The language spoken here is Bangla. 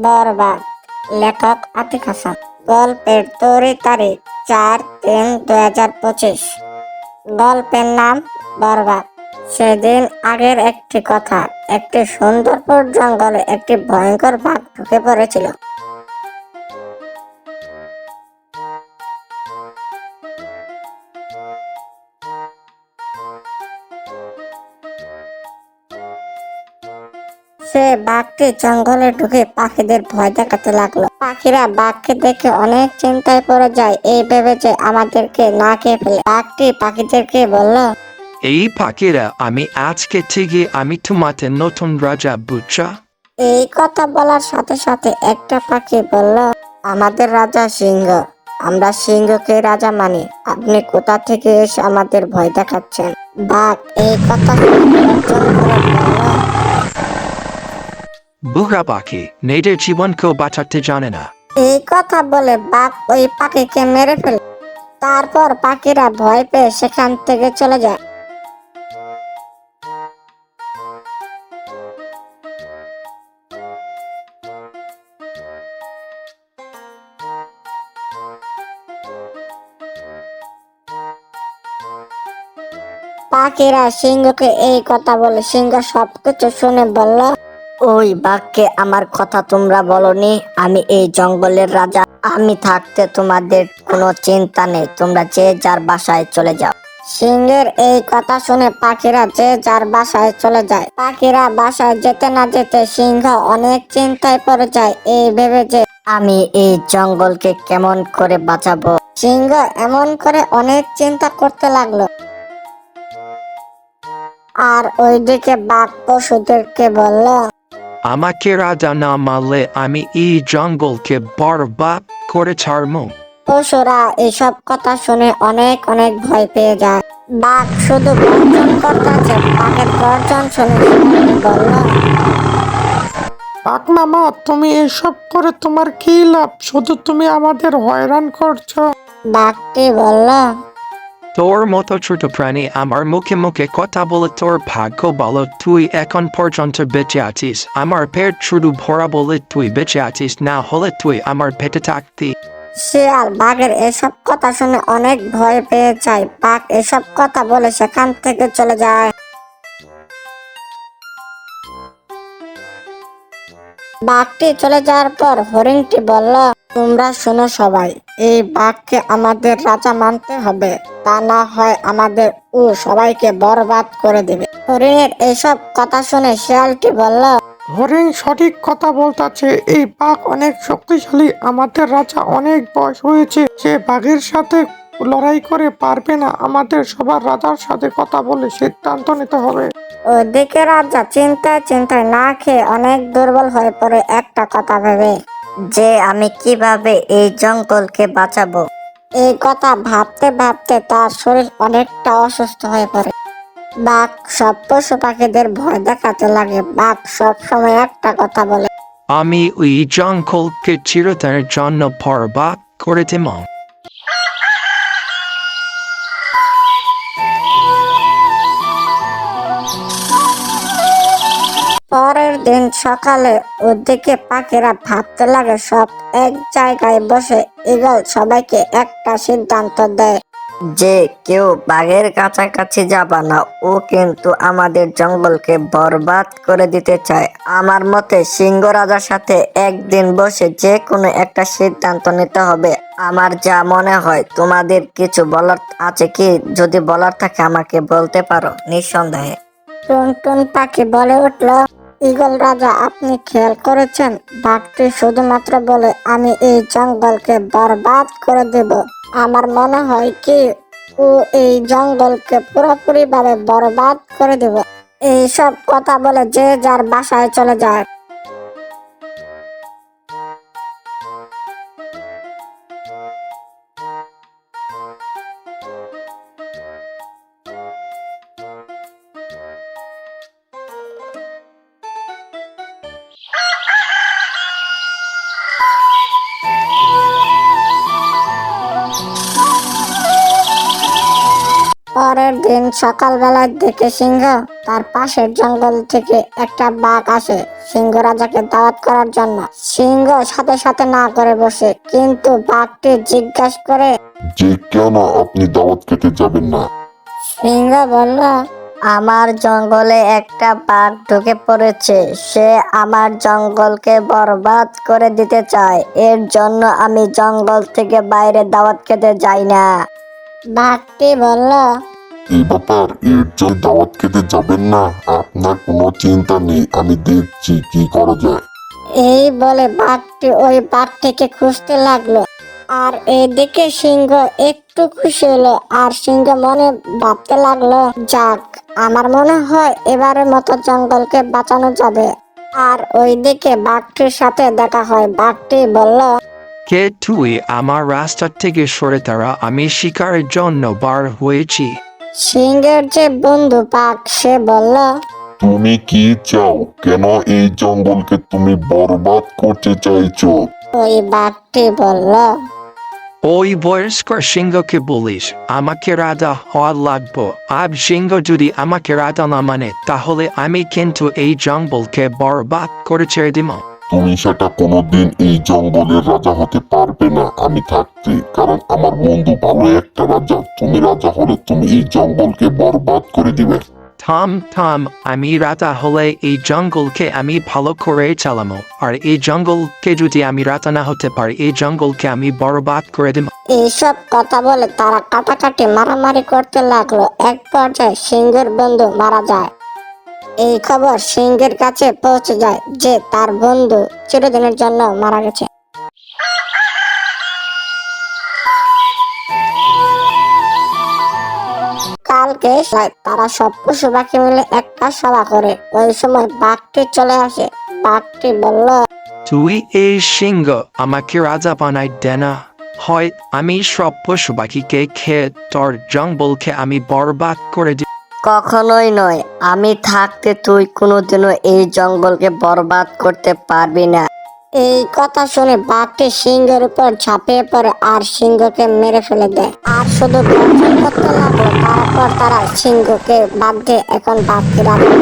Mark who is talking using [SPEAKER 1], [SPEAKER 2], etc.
[SPEAKER 1] বরবাদ। লেখক আতিক হাসান। গল্পের তৈরি তারিখ 4-3-2025। গল্পের নাম বরবাদ। সেদিন আগের একটি কথা। একটি সুন্দরপুর জঙ্গলে একটি ভয়ঙ্কর বাঘ ঢুকে পড়েছিল। সে বাঘটি জঙ্গলে ঢুকে পাখিদের ভয় দেখাতে লাগলো। পাখিরা বাঘকে দেখে অনেক চিন্তায় পড়ে যায়, এই ভেবে যে আমাদেরকে না খেয়ে ফেলে। বাঘটি পাখিদেরকে বলল,
[SPEAKER 2] এই পাখিরা, আমি আজকে থেকে আমি তোমাদের নতুন রাজা, বুঝছো?
[SPEAKER 1] এই কথা বলার সাথে সাথে একটা পাখি বলল, আমাদের রাজা সিংহ। আমরা সিংহকে রাজা মানি। আপনি কোথা থেকে এসে আমাদের ভয় দেখাচ্ছেন? বাঘ এই কথা শুনে গর্জন করে বলল,
[SPEAKER 2] বুড়া পাখি নিজের জীবনকেও বাঁচাতে জানে না।
[SPEAKER 1] এই কথা বলে বাঘ ওই পাখিকে মেরে ফেলে। তারপর পাখিরা ভয় পেয়ে সেখান থেকে চলে যায়। পাখিরা সিংহকে এই কথা বলে। সিংহ সবকিছু শুনে বলল, ওই বাঘকে আমার কথা তোমরা বলনি। আমি এই জঙ্গলের রাজা। আমি থাকতে তোমাদের কোনো চিন্তা নেই। তোমরা যে যার বাসায় চলে যাও। সিংহের এই কথা শুনে পাখিরা যে যার বাসায় চলে যায়। পাখিরা বাসায় যেতে না যেতে সিংহ অনেক চিন্তায় পড়ে যায়, এই ভেবে যে আমি এই জঙ্গলকে কেমন করে বাঁচাবো। সিংহ এমন করে অনেক চিন্তা করতে লাগলো। আর ওইদিকে বাঘ পশুদেরকে বলল,
[SPEAKER 2] আমাকে রাজা না মানলে আমি এই জঙ্গলকে বরবাদ করে ছাড়বো।
[SPEAKER 1] পশুরা এসব কথা শুনে অনেক অনেক ভয় পেয়ে যায়। বাঘ শুধু গর্জন করতেছে। বাঘের গর্জন শুনে শিয়ালটি বলল,
[SPEAKER 3] বাঘ মামা, তুমি এসব করে তোমার কি লাভ? শুধু তুমি আমাদের হয়রান করছো।
[SPEAKER 1] বাঘটি বলল,
[SPEAKER 2] তোর মতো ছোট প্রাণী আমার মুখে মুখে কথা বলে তোর ভাগ্য বলো। তুই এখন পর্যন্ত বেঁচে আছিস। আমার পেট শুধু ভরা বলে তুই বেঁচে আছিস, না হলে তুই আমার পেটে থাকতি।
[SPEAKER 1] শিয়াল বাঘের এসব কথা শুনে অনেক ভয় পেয়ে যায়। বাঘ এসব কথা বলে সেখান থেকে চলে যায়। বাঘটি চলে যাওয়ার পর হরিণটি বলল, তোমরা শোনো সবাই, এই বাঘকে আমাদের রাজা মানতে হবে। তা না হয় আমাদের সবাইকে বরবাদ করে দেবে। হরিণের এসব কথা শুনে শিয়ালটি বলল,
[SPEAKER 3] হরিণ সঠিক কথা বলতেছে। এই বাঘ অনেক শক্তিশালী। আমাদের রাজা অনেক বয়স হয়েছে। সে বাঘের সাথে লড়াই করে পারবে না। আমাদের সবার রাজার সাথে কথা বলে সিদ্ধান্ত নিতে হবে।
[SPEAKER 1] ওদিকে রাজা চিন্তায় চিন্তায় না খেয়ে অনেক দুর্বল হয়ে পড়ে একটা কথা ভেবে, যে আমি কিভাবে এই জঙ্গলকে বাঁচাবো। এই কথা ভাবতে ভাবতে তার শরীর অনেকটা অসুস্থ হয়ে পড়ে। বাঘ সব পশু পাখিদের ভয় দেখাতে লাগে। বাঘ সব সময় একটা কথা বলে,
[SPEAKER 2] আমি ওই জঙ্গলকে চিরতরের জন্য বরবাদ করে দেব।
[SPEAKER 1] পরের দিন সকালে ওদিকে পাখিরা ভাবতে লাগে। সব এক জায়গায় বসে ঈগল সবাইকে একটা সিদ্ধান্ত দেয়, যে কেউ বাঘের কাছাকাছি যাবা না। ও কিন্তু আমাদের জঙ্গলকে বরবাদ করে দিতে চায়। আমার মতে সিংহ রাজার সাথে একদিন বসে যে কোনো একটা সিদ্ধান্ত নিতে হবে। আমার যা মনে হয়। তোমাদের কিছু বলার আছে কি? যদি বলার থাকে আমাকে বলতে পারো নিঃসন্দেহে। টুনটুন পাখি বলে উঠল, ঈগল রাজা, আপনি খেয়াল করেছেন? বাঘটি শুধুমাত্র বলে আমি এই জঙ্গলকে বরবাদ করে দেব। আমার মনে হয় কি ও এই জঙ্গলকে পুরোপুরি ভাবে বরবাদ করে দেব। এইসব কথা বলে যে যার বাসায় চলে যায়। পরের দিন সকালবেলার দিকে সিংহ তার পাশের জঙ্গল থেকে একটা বাঘ আসে। সিংহ রাজাকে দাওয়াত করার জন্য। সিংহ সাথে সাথে না করে বসে, কিন্তু বাঘটি জিজ্ঞাসা করে।
[SPEAKER 4] যে কেন আপনি দাওয়াত খেতে যাবেন না?
[SPEAKER 1] সিংহ বলল, আমার জঙ্গলে একটা বাঘ ঢুকে পড়েছে, সে আমার জঙ্গলকে বরবাদ করে দিতে চায়, এর জন্য আমি জঙ্গল থেকে বাইরে দাওয়াত খেতে যাই না। বাঘটি বলল,
[SPEAKER 4] এই ব্যাপার, এর জন্য দাওয়াত খেতে যাবেন না? আপনার কোনো চিন্তা নেই, আমি দেখছি কি করা যায়।
[SPEAKER 1] এই বলে বাঘটি ওই বাঘটিকে খুঁজতে লাগলো। আর এইদিকে সিংহ একটু খুশি হলো, আর সিংহ মনে ভাবতে লাগলো, যাক, আমার মনে হয় এবারের মতো জঙ্গলকে বাঁচানো যাবে। আর ওইদিকে বাঘটির সাথে দেখা হয়। বাঘটি বলল,
[SPEAKER 2] কে তুই? আমার রাস্তা থেকে সরে দাঁড়া, আমি শিকারের জন্য বার হয়েছি।
[SPEAKER 1] সিংহের যে বন্ধু বাঘ, সে বলল,
[SPEAKER 4] তুমি কি চাও? কেন এই জঙ্গলকে তুমি বরবাদ করতে চাইছো?
[SPEAKER 1] ওই বাঘটি বলল,
[SPEAKER 2] ওই বয়স্ক সিংহকে বলিস আমাকে রাজা হওয়া লাগবো। আব সিংহ যদি আমাকে রাজা না মানে, তাহলে আমি কিন্তু এই জঙ্গলকে বরবাদ করে ছেড়ে দিব।
[SPEAKER 4] তুমি সেটা কোনোদিন এই জঙ্গলের রাজা হতে পারবে না আমি থাকতে, কারণ আমার বন্ধু ভালো একটা রাজা। তুমি রাজা হলে তুমি এই জঙ্গলকে বরবাদ করে দিবে।
[SPEAKER 2] থাম থাম, আমি রাজা হলে এই জঙ্গলকে আমি ভালো করে চালামো, আর এই জঙ্গলকে যদি আমি রাজা না হতে পারি, এই জঙ্গলকে আমি বরবাদ করে দিব।
[SPEAKER 1] এইসব কথা বলে তারা কাটাকাটি মারামারি করতে লাগলো। এক পর্যায়ে সিংহের বন্ধু মারা যায়। এই খবর সিংহের কাছে পৌঁছে যায় যে তার বন্ধু চিরদিনের জন্য মারা গেছে। কালকে তারা সব পশু পাখি মিলে একটা সভা করে। ওই সময় বাঘটি চলে আসে। বাঘটি বলল,
[SPEAKER 2] তুই এই সিংহ আমাকে রাজা বানাই দে না, হয় আমি সব পশু পাখিকে খেয়ে তোর জঙ্গলকে আমি বরবাদ করে দিব।
[SPEAKER 1] কখনোই নয়, আমি থাকতে তুই কোনোদিনও এই জঙ্গলকে বরবাদ করতে পারবি না। এই কথা শুনে বাঘটি সিংহের উপর ঝাঁপিয়ে পড়ে আর সিংহকে মেরে ফেলে দেয়। আর শুধু গর্জন করতে লাগলো। তারপর তারা সিংহকে বাদ দিয়ে এখন বাঘকে রাখে।